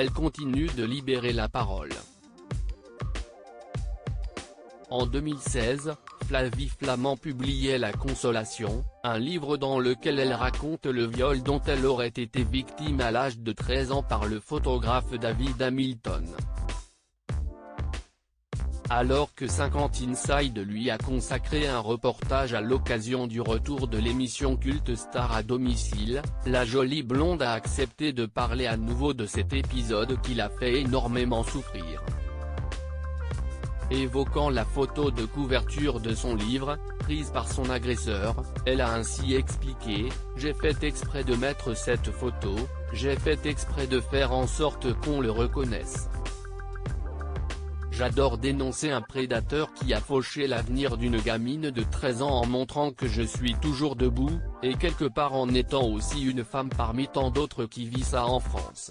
elle continue de libérer la parole. En 2016, Flavie Flament publiait La Consolation, un livre dans lequel elle raconte le viol dont elle aurait été victime à l'âge de 13 ans par le photographe David Hamilton. Alors que 50 Inside lui a consacré un reportage à l'occasion du retour de l'émission culte Star à domicile, la jolie blonde a accepté de parler à nouveau de cet épisode qui l'a fait énormément souffrir. Évoquant la photo de couverture de son livre, prise par son agresseur, elle a ainsi expliqué « J'ai fait exprès de mettre cette photo, j'ai fait exprès de faire en sorte qu'on le reconnaisse. J'adore dénoncer un prédateur qui a fauché l'avenir d'une gamine de 13 ans en montrant que je suis toujours debout, et quelque part en étant aussi une femme parmi tant d'autres qui vit ça en France. »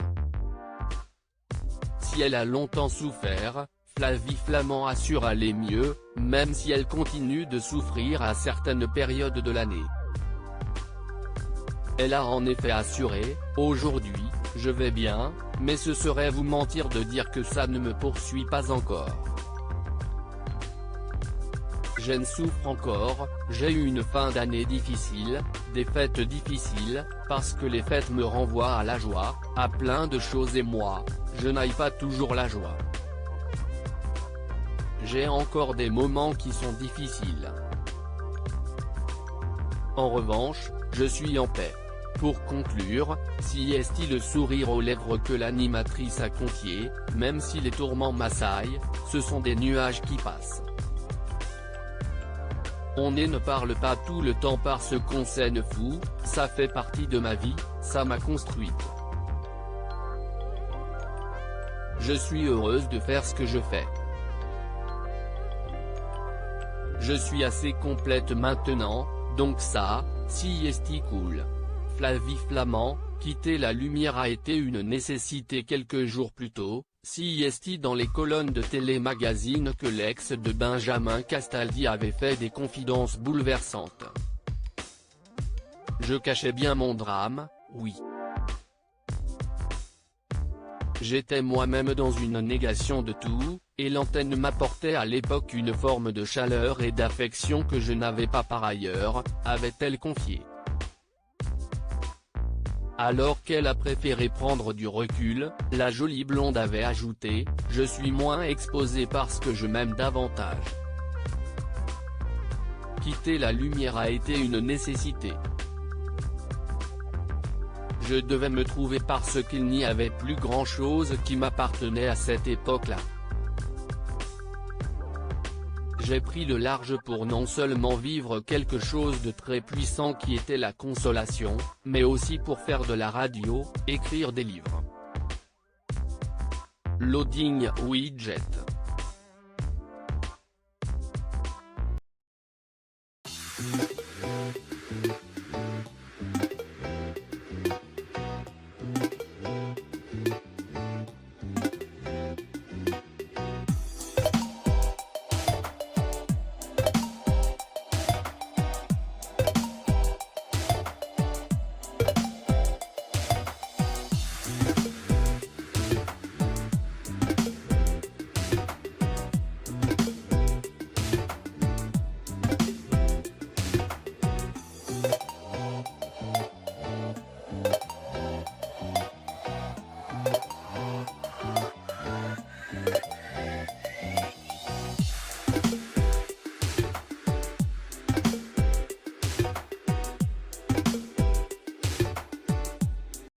Si elle a longtemps souffert, Flavie Flament assure aller mieux, même si elle continue de souffrir à certaines périodes de l'année. Elle a en effet assuré « Aujourd'hui, je vais bien, mais ce serait vous mentir de dire que ça ne me poursuit pas encore. Je souffre encore, j'ai eu une fin d'année difficile, des fêtes difficiles, parce que les fêtes me renvoient à la joie, à plein de choses et moi, je n'aille pas toujours la joie. J'ai encore des moments qui sont difficiles. En revanche, je suis en paix. » Pour conclure, si est-il le sourire aux lèvres que l'animatrice a confié, même si les tourments m'assaillent, ce sont des nuages qui passent. On ne parle pas tout le temps parce qu'on s'aime fou, ça fait partie de ma vie, ça m'a construite. Je suis heureuse de faire ce que je fais. Je suis assez complète maintenant, donc ça, si est cool. Flavie Flament, quitter la lumière a été une nécessité quelques jours plus tôt, si est dans les colonnes de Télémagazine que l'ex de Benjamin Castaldi avait fait des confidences bouleversantes. Je cachais bien mon drame, oui. J'étais moi-même dans une négation de tout, et l'antenne m'apportait à l'époque une forme de chaleur et d'affection que je n'avais pas par ailleurs, avait-elle confié. Alors qu'elle a préféré prendre du recul, la jolie blonde avait ajouté « Je suis moins exposée parce que je m'aime davantage. » Quitter la lumière a été une nécessité. Je devais me trouver parce qu'il n'y avait plus grand-chose qui m'appartenait à cette époque-là. J'ai pris le large pour non seulement vivre quelque chose de très puissant qui était la consolation, mais aussi pour faire de la radio, écrire des livres. Loading widget.